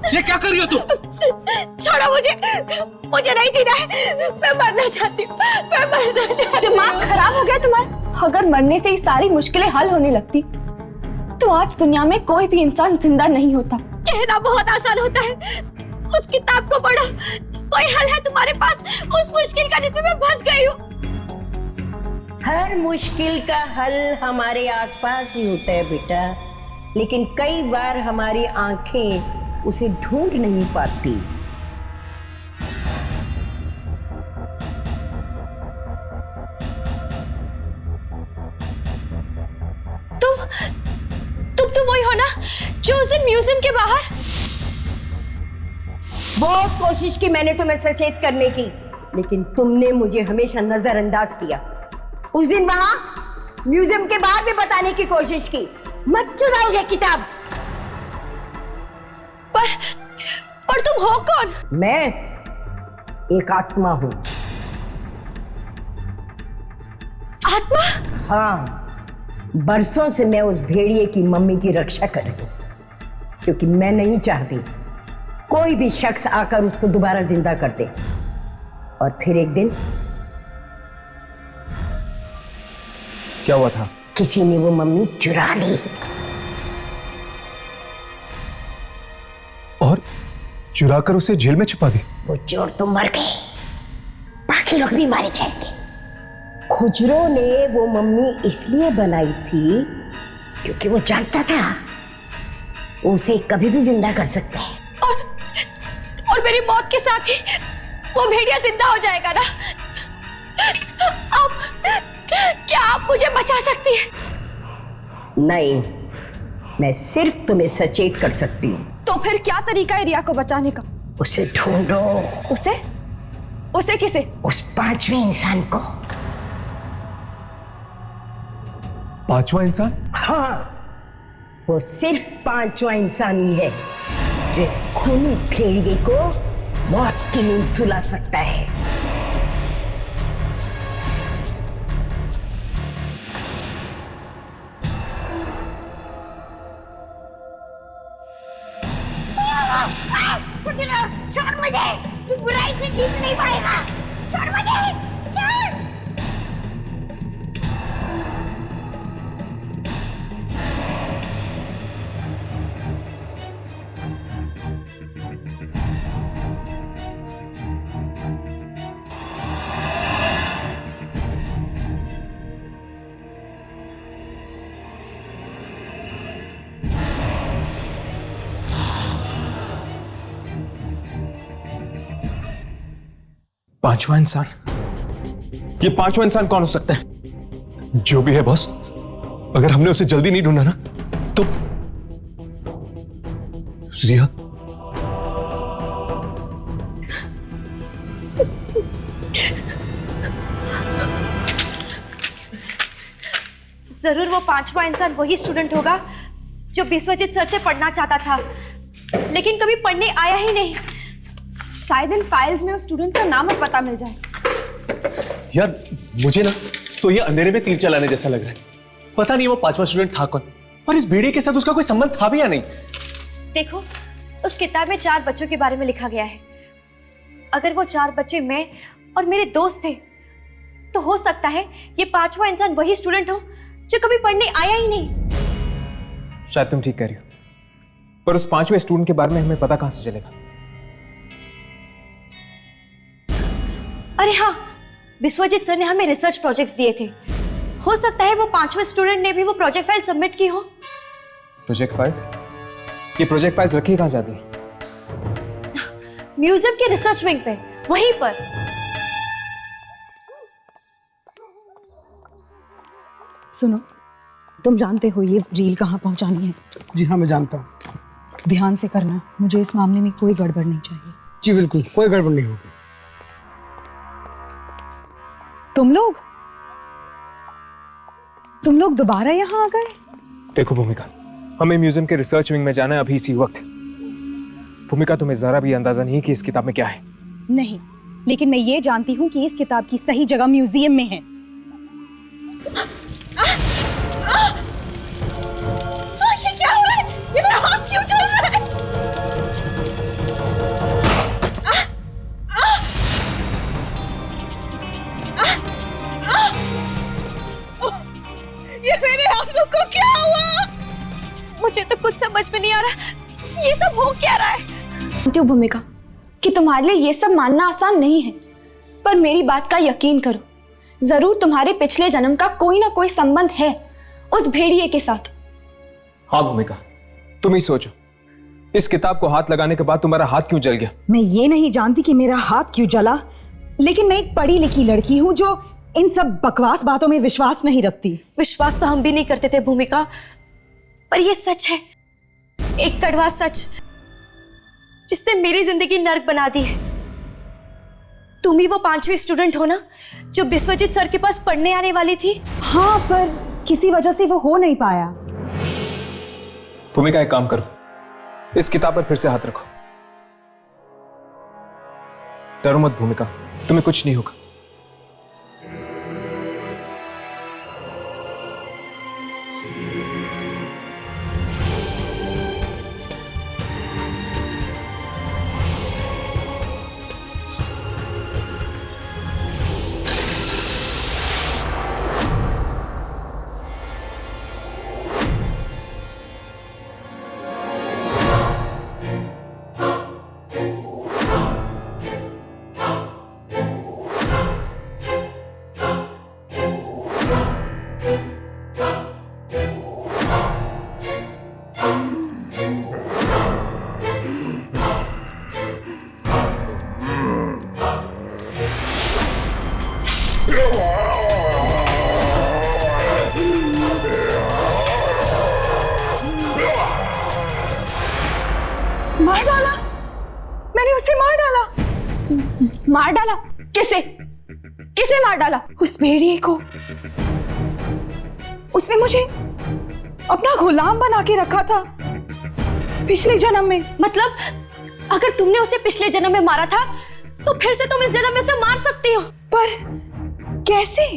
ये क्या कर रही हो तुम? छोड़ो मुझे नहीं जीना है। मैं मरना चाहती हूँ, मैं मरना चाहती हूँ। दिमाग खराब हो गया तुम्हारा? अगर मरने से ही सारी मुश्किलें हल होने लगती तो आज दुनिया में कोई भी इंसान जिंदा नहीं होता। कहना बहुत आसान होता है। उस किताब को पढ़ो, कोई हल है तुम्हारे पास उस मुश्किल का जिसमें मैं फंस गई हूँ? हर मुश्किल का हल हमारे आसपास ही होता है बेटा, लेकिन कई बार हमारी आंखें उसे ढूंढ नहीं पाती। तुम वही हो ना जो उस दिन म्यूजियम के बाहर? बहुत कोशिश की मैंने तुम्हें सचेत करने की, लेकिन तुमने मुझे हमेशा नजरअंदाज किया। उस दिन वहां म्यूजियम के बाहर भी बताने की कोशिश की, मत चुराओ ये किताब। पर तुम हो कौन? मैं एक आत्मा हूं। आत्मा? हाँ, बरसों से मैं उस भेड़िए की मम्मी की रक्षा कर रही हूं, क्योंकि मैं नहीं चाहती कोई भी शख्स आकर उसको दोबारा जिंदा कर दे। और फिर एक दिन क्या हुआ था? किसी ने वो मम्मी चुरा ली। और चुराकर उसे जेल में छिपा दी। वो चोर तो मर गए, बाकी लोग भी मारे जाएंगे। खुजरो ने वो मम्मी इसलिए बनाई थी क्योंकि वो जानता था उसे कभी भी जिंदा कर सकते हैं। और मेरी मौत के साथ ही वो भेड़िया जिंदा हो जाएगा ना? अब क्या आप मुझे बचा सकती हैं? नहीं, मैं सिर्फ तुम्हें सचेत कर सकती हूँ। तो फिर क्या तरीका है रिया को बचाने का? उसे ढूंढो। उसे किसे? उस पांचवें इंसान को। पांचवा इंसान? हाँ, वो सिर्फ पांचवा इंसान ही है जो इस खूनी भेड़िए को मौत की नींद सुला सकता है। छोड़ मुझे, तू बुराई से जीत नहीं पाएगा। छोड़ मुझे, छोड़। पांचवा इंसान? ये पांचवा इंसान कौन हो सकता है? जो भी है बॉस, अगर हमने उसे जल्दी नहीं ढूंढा ना तो रिया। जरूर वो पांचवा इंसान वही स्टूडेंट होगा जो बिस्वजीत सर से पढ़ना चाहता था, लेकिन कभी पढ़ने आया ही नहीं। शायद इन फाइल्स में उस स्टूडेंट का नाम और पता मिल जाए। यार मुझे ना तो ये अंधेरे में तीर चलाने जैसा लग रहा है। पता नहीं वो 5वां स्टूडेंट था कौन, और इस भेड़िए के साथ उसका कोई संबंध था भी या नहीं। देखो, उस किताब में 4 बच्चों के बारे में लिखा गया है। अगर वो 4 बच्चे मैं और मेरे दोस्त थे, तो हो सकता है ये 5वां इंसान वही स्टूडेंट हो जो कभी पढ़ने आया ही नहीं। शायद तुम ठीक कह रही हो, पर उस 5वें स्टूडेंट के बारे में हमें पता कहां से चलेगा? अरे हाँ, विश्वजीत सर ने हमें रिसर्च प्रोजेक्ट्स दिए थे। हो सकता है वो 5वें स्टूडेंट ने भी वो प्रोजेक्ट फाइल सबमिट की हो। Project files? ये प्रोजेक्ट फाइल्स रखी कहां जाती है? म्यूजियम के रिसर्च विंग पे, वहीं पर। सुनो, तुम जानते हो ये रील कहाँ पहुंचानी है? जी हाँ, मैं जानता हूँ। ध्यान से करना, मुझे इस मामले में कोई गड़बड़ नहीं चाहिए। जी बिल्कुल, कोई गड़बड़ नहीं होगी। तुम लोग दोबारा यहाँ आ गए? देखो भूमिका, हमें म्यूजियम के रिसर्च विंग में जाना है अभी इसी वक्त। भूमिका, तुम्हें जरा भी अंदाजा नहीं कि इस किताब में क्या है। नहीं, लेकिन मैं ये जानती हूँ कि इस किताब की सही जगह म्यूजियम में है। ये क्या हो रहा है? ये मेरा हाथ क्यों चल रहा है? ये मेरे हाथों को क्या हुआ? मुझे तो कुछ समझ में नहीं आ रहा, ये सब हो क्या रहा है? जानती हूँ भूमिका कि तुम्हारे लिए ये सब मानना आसान नहीं है, पर मेरी बात का यकीन करो, जरूर तुम्हारे पिछले जन्म का कोई ना कोई संबंध है उस भेड़िए के साथ। हाँ भूमिका, तुम ही सोचो, इस किताब को हाथ लगाने के बाद तुम्हारा हाथ क्यों जल गया? मैं ये नहीं जानती कि मेरा हाथ क्यों जला, लेकिन मैं एक पढ़ी लिखी लड़की हूँ जो इन सब बकवास बातों में विश्वास नहीं रखती। विश्वास तो हम भी नहीं करते थे भूमिका, पर ये सच है, एक कड़वा सच जिसने मेरी जिंदगी नर्क बना दी है। तुम ही वो 5वीं स्टूडेंट हो ना जो विश्वजीत सर के पास पढ़ने आने वाली थी? हाँ, पर किसी वजह से वो हो नहीं पाया। भूमिका, एक काम करो, इस किताब पर फिर से हाथ रखो। डरो मत भूमिका, तुम्हें कुछ नहीं होगा। मार डाला? मैंने उसे मार डाला। मार डाला? किसे? किसे मार डाला? उस भेड़िए को। उसने मुझे अपना गुलाम बना के रखा था पिछले जन्म में। मतलब अगर तुमने उसे पिछले जन्म में मारा था तो फिर से तुम इस जन्म में से मार सकती हो। पर कैसे?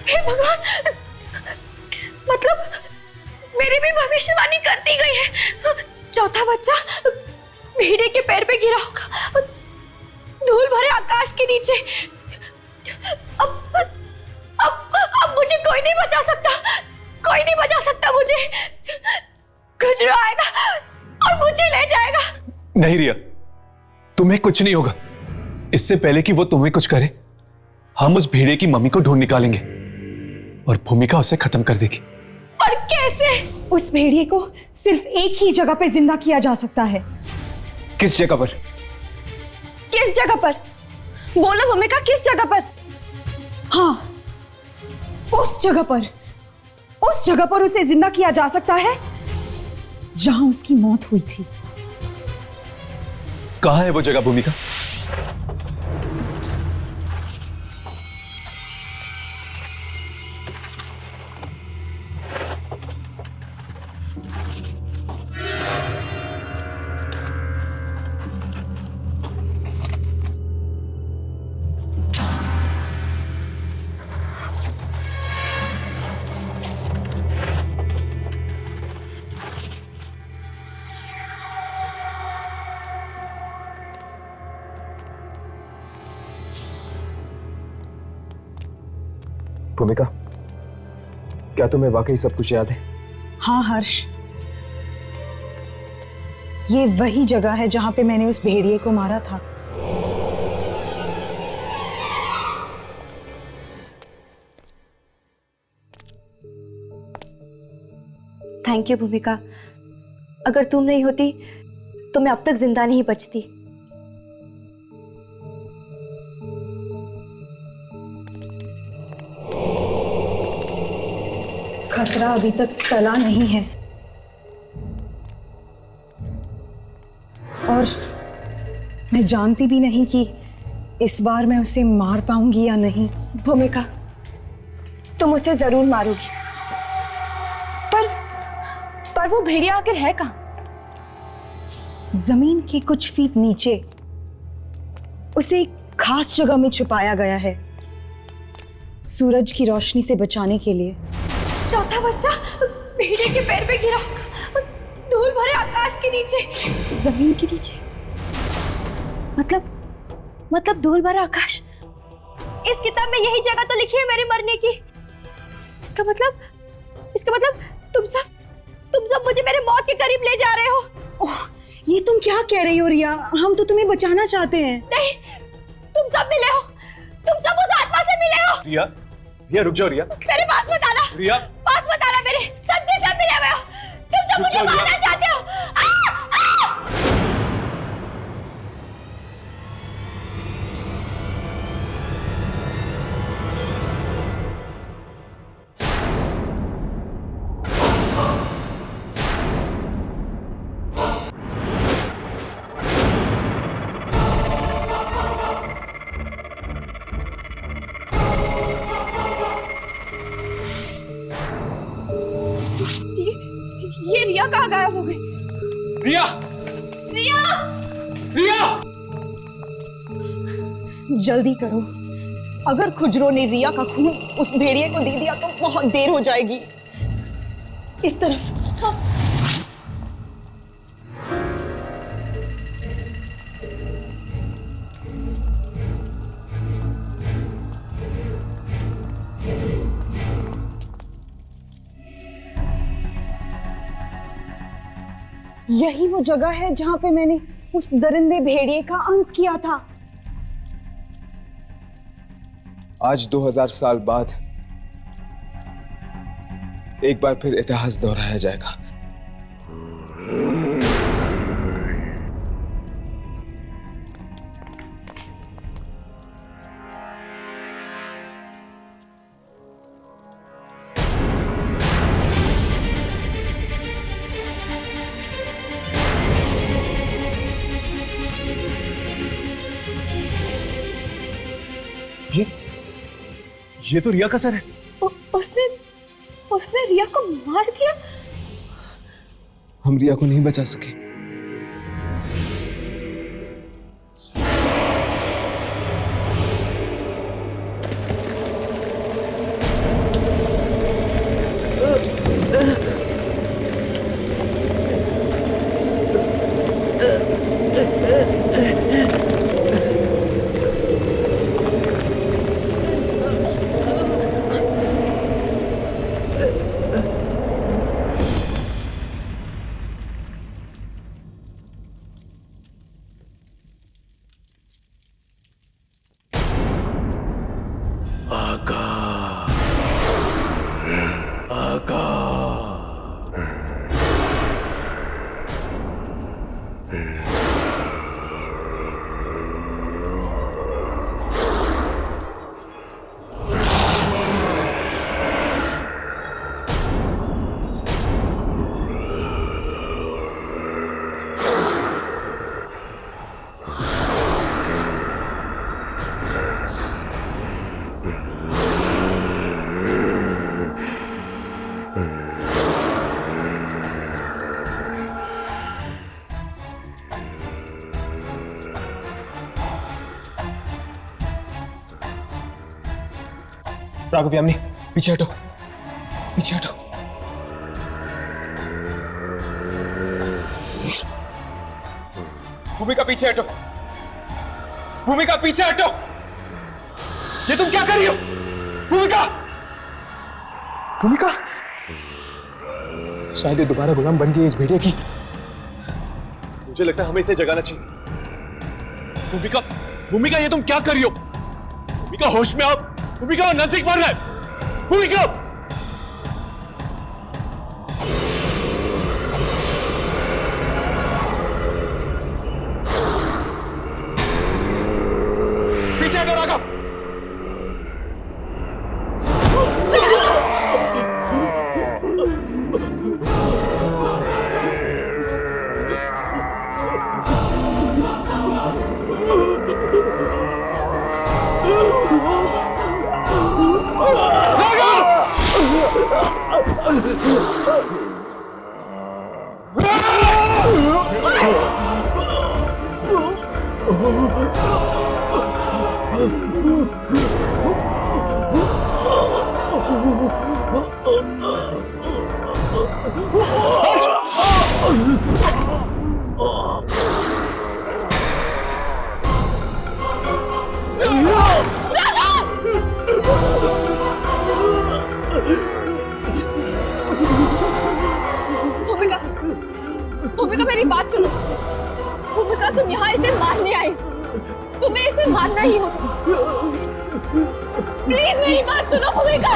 हे भगवान, मतलब मेरी भी भविष्यवाणी कर दी गई है। चौथा बच्चा भेड़िए के पैर पे गिरा होगा, धूल भरे आकाश के नीचे। अब मुझे कोई नहीं बचा सकता, कोई नहीं बचा सकता मुझे। गुजरा आएगा और मुझे ले जाएगा। नहीं रिया, तुम्हें कुछ नहीं होगा। इससे पहले कि वो तुम्हें कुछ करे, हम उस भेड़िए की मम्मी को ढूंढ निकालेंगे और भूमिका उसे खत्म कर देगी। और कैसे? उस भेड़िए को सिर्फ एक ही जगह पे जिंदा किया जा सकता है। किस जगह पर? किस जगह पर? बोलो भूमिका, किस जगह पर? हाँ, उस जगह पर। उस जगह पर उसे जिंदा किया जा सकता है जहां उसकी मौत हुई थी। कहाँ है वो जगह भूमिका? भूमिका, क्या तुम्हें वाकई सब कुछ याद है? हाँ हर्ष, ये वही जगह है जहां पे मैंने उस भेड़िए को मारा था। थैंक यू भूमिका, अगर तुम नहीं होती तो मैं अब तक जिंदा नहीं बचती। खतरा अभी तक टला नहीं है और मैं जानती भी नहीं कि इस बार मैं उसे मार पाऊंगी या नहीं। भूमिका, तुम उसे जरूर मारोगी, पर वो भेड़िया आखिर है कहाँ? जमीन के कुछ फीट नीचे उसे एक खास जगह में छुपाया गया है, सूरज की रोशनी से बचाने के लिए। चौथा बच्चा भेड़िए के पैर पे गिरा होगा, धूल भरे आकाश के नीचे, जमीन के नीचे। मतलब धूल भरा आकाश। इस किताब में यही जगह तो लिखी है मेरे मरने की। इसका मतलब तुम सब मुझे मेरे मौत के करीब ले जा रहे हो। ओह, ये तुम क्या कह रही हो रिया? हम तो तुम्हें बचाना चाहते हैं। नहीं, तुम सब मिले हो, तुम सब उस आत्मा से मिले हो। रिया रुक जाओ। रिया मेरे पास मत आना, रिया पास मत आना मेरे। सब के सब मिले हुए हो, तुम सब मुझे मारना चाहते हो। ये रिया कहाँ गायब हो गई? रिया! जल्दी करो, अगर खुजरो ने रिया का खून उस भेड़िए को दे दिया तो बहुत देर हो जाएगी। इस तरफ। हाँ। यही वो जगह है जहां पे मैंने उस दरिंदे भेड़िए का अंत किया था। आज 2000 साल बाद एक बार फिर इतिहास दोहराया जाएगा। ये तो रिया का सर है। उसने रिया को मार दिया। हम रिया को नहीं बचा सके। राघव, यामिनी पीछे हटो, पीछे हटो। भूमिका पीछे हटो, भूमिका पीछे हटो। ये तुम क्या कर रही हो? भूमिका, भूमिका, शायद ये दोबारा गुलाम बन गई इस भेड़िया की। मुझे लगता है हमें इसे जगाना चाहिए। भूमिका, भूमिका, ये तुम क्या कर रही हो? भूमिका होश में आओ। भूमिका नजदीक बढ़ रहा है। भूमिका, पीछे हटो राघव। भूमिका, भूमिका मेरी बात सुनो। भूमिका, तुम यहाँ इसे मारने आई, तुम्हें इसे मारना ही होगा। प्लीज मेरी बात सुनो भूमिका।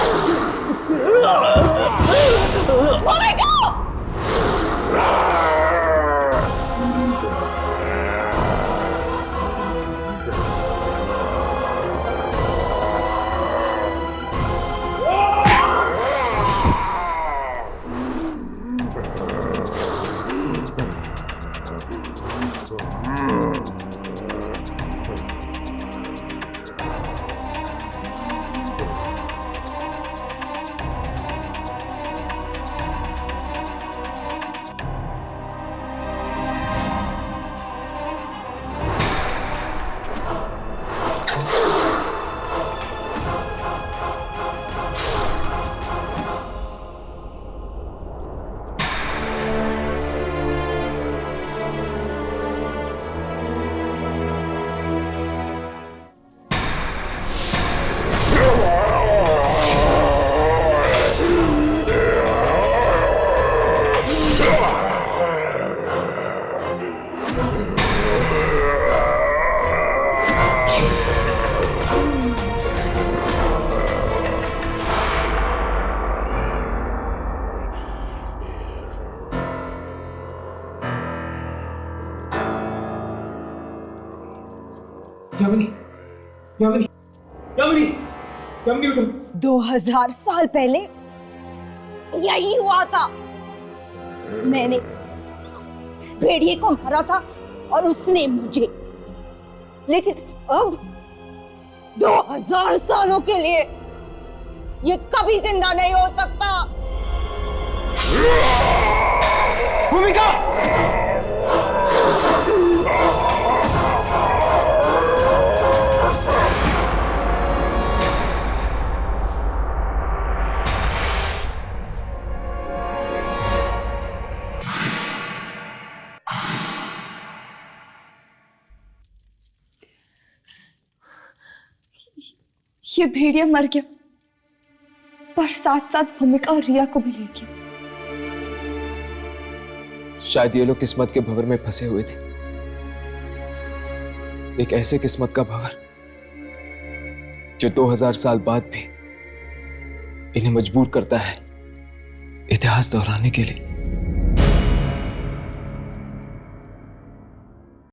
भूमिका, यामिनी, यामिनी, यामिनी, यामिनी उठो। 2000 साल पहले यही हुआ था। मैंने भेड़िए को मारा था और उसने मुझे। लेकिन अब 2000 सालों के लिए ये कभी जिंदा नहीं हो सकता। भूमिका, ये भेड़िया मर गया, पर साथ साथ भूमिका और रिया को भी ले गया। शायद ये लोग किस्मत के भंवर में फंसे हुए थे। एक ऐसे किस्मत का भंवर जो 2000 साल बाद भी इन्हें मजबूर करता है इतिहास दोहराने के लिए।